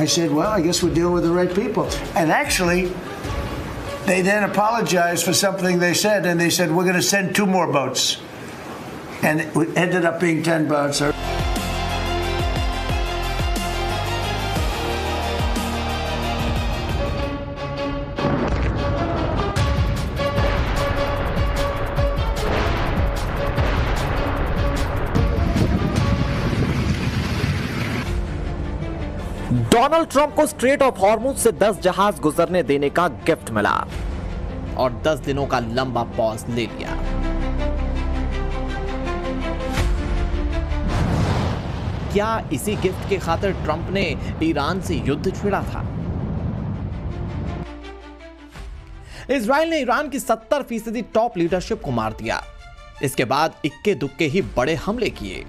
said, well, I guess we're dealing with the right people. And actually, they then apologized for something they said, and they said, we're going to send 2 more boats. And it ended up being 10 boats. Donald Trump को straight of Hormuz से 10 जहाज गुजरने देने का gift मिला और 10 दिनों का लंबा पॉज ले लिया। क्या इसी गिफ्ट के खातिर ट्रंप ने ईरान से युद्ध छेड़ा था? इजराइल ने ईरान की 70% टॉप लीडरशिप को मार दिया। इसके बाद इक्के दुक्के ही बड़े हमले किए।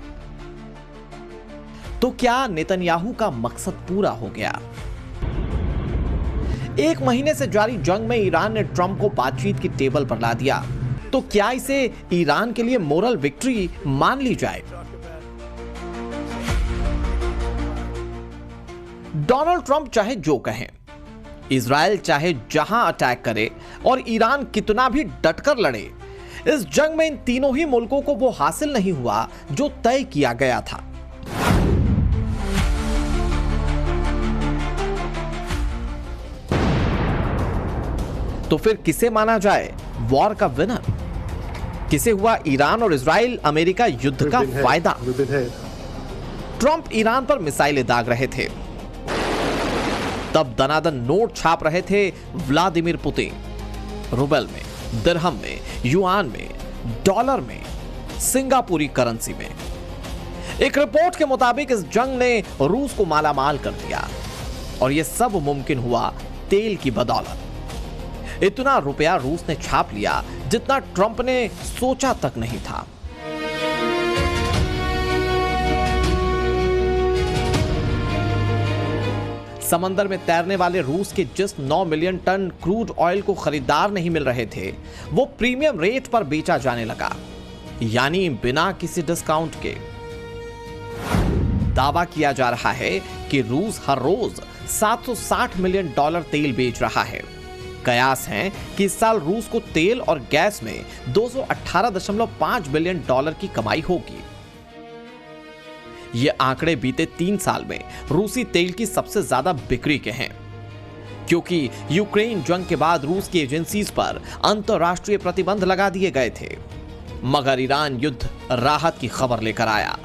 तो क्या नेतन्याहू का मकसद पूरा हो गया? 1 महीने से जारी जंग में ईरान ने ट्रंप को बातचीत की टेबल पर ला दिया। तो क्या इसे ईरान के लिए मोरल विक्ट्री मान ली जाए? डोनाल्ड ट्रंप चाहे जो कहें, इजराइल चाहे जहां अटैक करे और ईरान कितना भी डटकर लड़े, इस जंग में इन तीनों ही मुल्कों को वो हासिल नहीं हुआ जो तय किया गया था। तो फिर किसे माना जाए वॉर का विनर? किसे हुआ ईरान और इजराइल अमेरिका युद्ध का फायदा? ट्रंप ईरान पर मिसाइलें दाग रहे थे, तब दनादन नोट छाप रहे थे व्लादिमीर पुतिन। रुबल में, दिरहम में, युआन में, डॉलर में, सिंगापुरी करेंसी में। एक रिपोर्ट के मुताबिक इस जंग ने रूस को मालामाल कर दिया और यह सब मुमकिन हुआ तेल की बदौलत। इतना रुपया रूस ने छाप लिया जितना ट्रंप ने सोचा तक नहीं था। समंदर में तैरने वाले रूस के जिस 9 मिलियन टन क्रूड ऑयल को खरीदार नहीं मिल रहे थे, वो प्रीमियम रेट पर बेचा जाने लगा, यानी बिना किसी डिस्काउंट के। दावा किया जा रहा है कि रूस हर रोज $760 मिलियन तेल बेच रहा है। कयास है कि इस साल रूस को तेल और गैस में $218.5 बिलियन की कमाई होगी। ये आंकड़े बीते 3 साल में रूसी तेल की सबसे ज्यादा बिक्री के हैं, क्योंकि यूक्रेन जंग के बाद रूस की एजेंसीज पर अंतरराष्ट्रीय प्रतिबंध लगा दिए गए थे। मगर ईरान युद्ध राहत की खबर लेकर आया।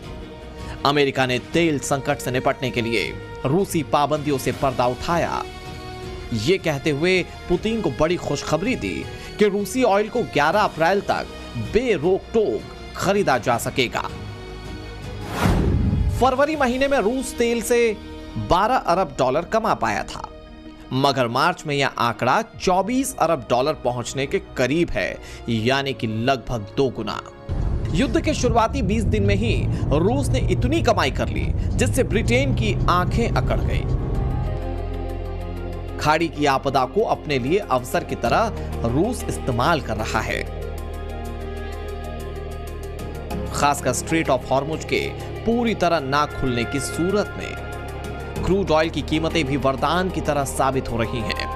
अमेरिका ने तेल संकट से निपटने के लिए रूसी पाबंदियों से पर्दा उठाया, ये कहते हुए पुतिन को बड़ी खुशखबरी दी कि रूसी ऑयल को 11 अप्रैल तक बेरोक टोक खरीदा जा सकेगा। फरवरी महीने में रूस तेल से $12 अरब कमा पाया था, मगर मार्च में यह आंकड़ा $24 अरब पहुंचने के करीब है, यानी कि लगभग 2 गुना। युद्ध के शुरुआती 20 दिन में ही रूस ने इतनी कमाई कर ली जिससे ब्रिटेन की आंखें अकड़ गई। खाड़ी की आपदा को अपने लिए अवसर की तरह रूस इस्तेमाल कर रहा है। खासकर स्ट्रेट ऑफ हॉर्मुज के पूरी तरह ना खुलने की सूरत में क्रूड ऑयल की कीमतें भी वरदान की तरह साबित हो रही हैं।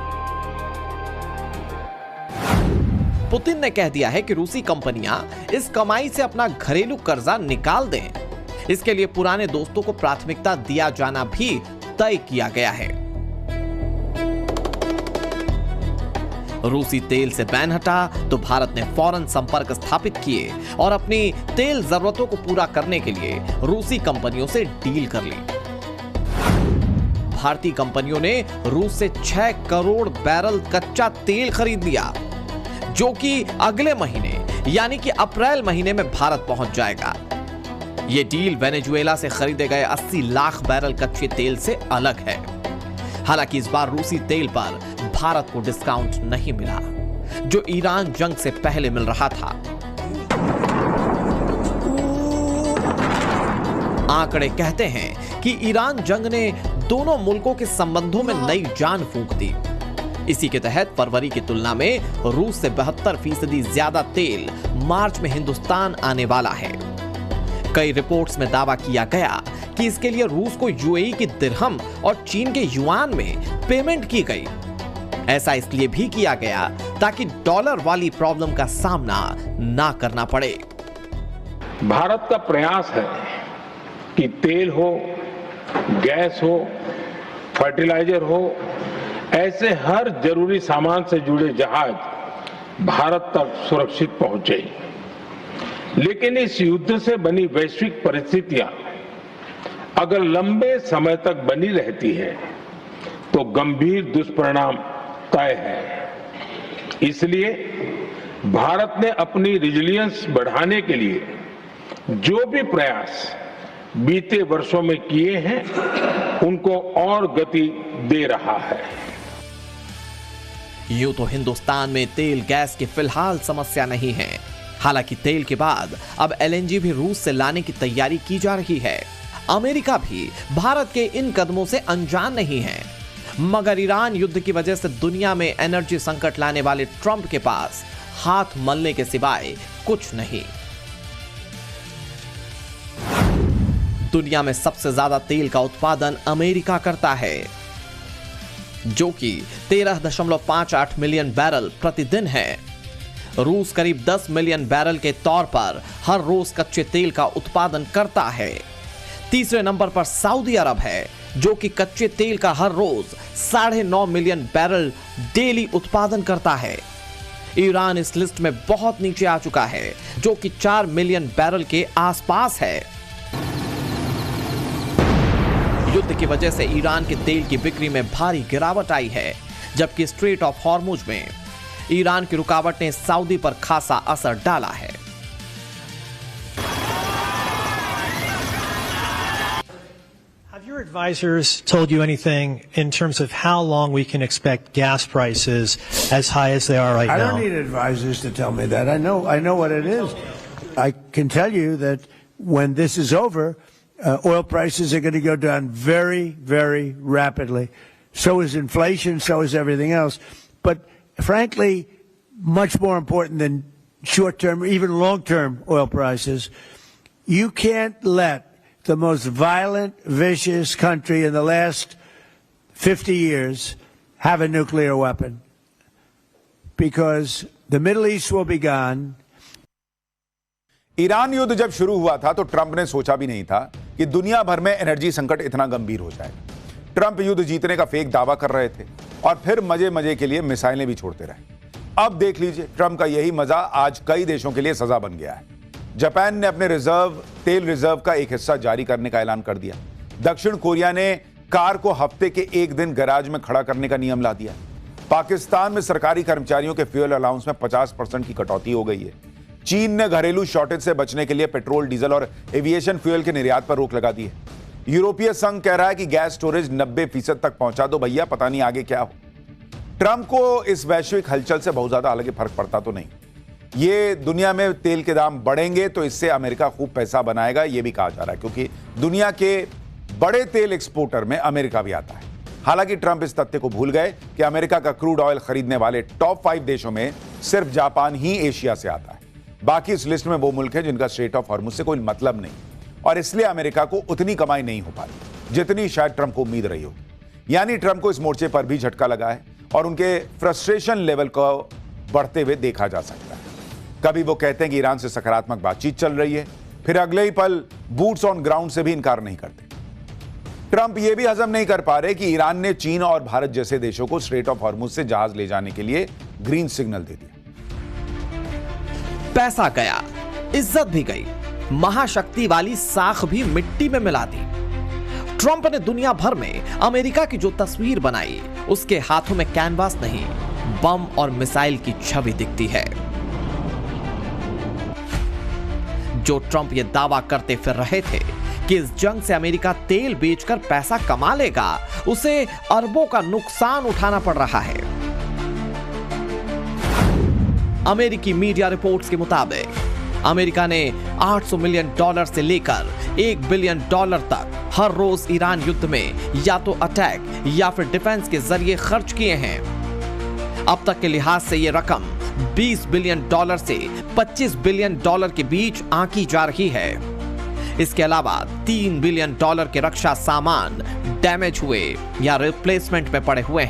पुतिन ने कह दिया है कि रूसी कंपनियां इस कमाई से अपना घरेलू कर्जा निकाल दें। इसके लिए पुराने दोस्तों को प्राथमिकता दिया जाना भी तय किया गया है। रूसी तेल से बैन हटा तो भारत ने फौरन संपर्क स्थापित किए और अपनी तेल जरूरतों को पूरा करने के लिए रूसी कंपनियों से डील कर ली। भारतीय कंपनियों ने रूस से 6 करोड़ बैरल कच्चा तेल खरीद लिया, जो कि अगले महीने यानी कि अप्रैल महीने में भारत पहुंच जाएगा। यह डील वेनेजुएला से खरीदे गए 80 लाख बैरल कच्चे तेल से अलग है। हालांकि इस बार रूसी तेल पर भारत को डिस्काउंट नहीं मिला, जो ईरान जंग से पहले मिल रहा था। आंकड़े कहते हैं कि ईरान जंग ने दोनों मुल्कों के संबंधों में नई जान फूंक दी। इसी के तहत फरवरी की तुलना में रूस से 72% ज्यादा तेल मार्च में हिंदुस्तान आने वाला है। कई रिपोर्ट्स में दावा किया गया कि इसके लिए रूस को यूएई की दिरहम और चीन के युआन में पेमेंट की गई। ऐसा इसलिए भी किया गया ताकि डॉलर वाली प्रॉब्लम का सामना ना करना पड़े। भारत का प्रयास है कि तेल हो, गैस हो, फर्टिलाइजर हो, ऐसे हर जरूरी सामान से जुड़े जहाज भारत तक सुरक्षित पहुंचे। लेकिन इस युद्ध से बनी वैश्विक परिस्थितियां अगर लंबे समय तक बनी रहती है तो गंभीर दुष्परिणाम तय है। इसलिए भारत ने अपनी रेजिलियंस बढ़ाने के लिए जो भी प्रयास बीते वर्षों में किए हैं उनको और गति दे रहा है। यूं तो हिंदुस्तान में तेल गैस की फिलहाल समस्या नहीं है। हालांकि तेल के बाद अब एलएनजी भी रूस से लाने की तैयारी की जा रही है। अमेरिका भी भारत के इन कदमों से अनजान नहीं है। मगर ईरान युद्ध की वजह से दुनिया में एनर्जी संकट लाने वाले ट्रंप के पास हाथ मलने के सिवाय कुछ नहीं। दुनिया में सबसे ज्यादा तेल का उत्पादन अमेरिका करता है, जो कि 13.58 मिलियन बैरल प्रतिदिन है। रूस करीब 10 मिलियन बैरल के तौर पर हर रोज कच्चे तेल का उत्पादन करता है। तीसरे नंबर पर सऊदी अरब है, जो कि कच्चे तेल का हर रोज 9.5 मिलियन बैरल डेली उत्पादन करता है। ईरान इस लिस्ट में बहुत नीचे आ चुका है, जो कि 4 मिलियन बैरल के आसपास है। युद्ध की वजह से ईरान के तेल की बिक्री में भारी गिरावट आई है, जबकि स्ट्रेट ऑफ हॉर्मुज में ईरान की रुकावट ने सऊदी पर खासा असर डाला है। Have your advisors told you anything in terms of how long we can expect gas prices as high as they are right now? I don't need advisors to tell me that. I know what it is. I can tell you that when this is over, oil prices are going to go down very, very rapidly. So is inflation, so is everything else. But frankly, much more important than short-term, even long-term oil prices, you can't let the most violent, vicious country in the last 50 years have a nuclear weapon. Because the Middle East will be gone. Iran युद्ध जब शुरू हुआ था तो Trump ने सोचा भी नहीं था कि दुनिया भर में एनर्जी संकट इतना गंभीर हो जाएगा। ट्रंप युद्ध जीतने का फेक दावा कर रहे थे और फिर मजे मजे के लिए मिसाइलें भी छोड़ते रहे। अब देख लीजिए, ट्रंप का यही मजा आज कई देशों के लिए सजा बन गया है। जापान ने अपने तेल रिजर्व का एक हिस्सा जारी करने का ऐलान कर दिया। दक्षिण कोरिया ने कार को हफ्ते के एक दिन गैराज में खड़ा करने का नियम ला दिया। पाकिस्तान में सरकारी कर्मचारियों के फ्यूल अलाउंस में 50% की कटौती हो गई है। चीन ने घरेलू शॉर्टेज से बचने के लिए पेट्रोल, डीजल और एविएशन फ्यूल के निर्यात पर रोक लगा दी है। यूरोपीय संघ कह रहा है कि गैस स्टोरेज 90% तक पहुंचा दो भैया, पता नहीं आगे क्या हो। ट्रंप को इस वैश्विक हलचल से बहुत ज्यादा अलग फर्क पड़ता तो नहीं। ये दुनिया में तेल के दाम बढ़ेंगे तो इससे अमेरिका खूब पैसा बनाएगा, यह भी कहा जा रहा है, क्योंकि दुनिया के बड़े तेल एक्सपोर्टर में अमेरिका भी आता है। हालांकि ट्रंप इस तथ्य को भूल गए कि अमेरिका का क्रूड ऑयल खरीदने वाले टॉप 5 देशों में सिर्फ जापान ही एशिया से आता है। बाकी इस लिस्ट में वो मुल्क हैं जिनका स्ट्रेट ऑफ हॉर्मुज से कोई मतलब नहीं, और इसलिए अमेरिका को उतनी कमाई नहीं हो पाई जितनी शायद ट्रंप को उम्मीद रही हो। यानी ट्रंप को इस मोर्चे पर भी झटका लगा है और उनके फ्रस्ट्रेशन लेवल को बढ़ते हुए देखा जा सकता है। कभी वो कहते हैं कि ईरान से सकारात्मक बातचीत चल रही है, फिर अगले ही पल बूट्स ऑन ग्राउंड से भी इनकार नहीं करते। ट्रंप ये भी हजम नहीं कर पा रहे कि ईरान ने चीन और भारत जैसे देशों को स्ट्रेट ऑफ हॉर्मुज से जहाज ले जाने के लिए ग्रीन सिग्नल दे दिया। पैसा गया, इज्जत भी गई, महाशक्ति वाली साख भी मिट्टी में मिला दी। ट्रंप ने दुनिया भर में अमेरिका की जो तस्वीर बनाई, उसके हाथों में कैनवास नहीं, बम और मिसाइल की छवि दिखती है। जो ट्रंप ये दावा करते फिर रहे थे कि इस जंग से अमेरिका तेल बेचकर पैसा कमा लेगा, उसे अरबों का नुकसान उठाना पड़ रहा है। अमेरिकी मीडिया रिपोर्ट्स के मुताबिक अमेरिका ने $800 मिलियन से लेकर $1 बिलियन तक हर रोज ईरान युद्ध में या तो अटैक या फिर डिफेंस के जरिए खर्च किए हैं। अब तक के लिहाज से यह रकम $20 बिलियन से $25 बिलियन के बीच आंकी जा रही है। इसके अलावा $3 बिलियन के रक्षा सामान डैमेज हुए या रिप्लेसमेंट में पड़े हुए हैं।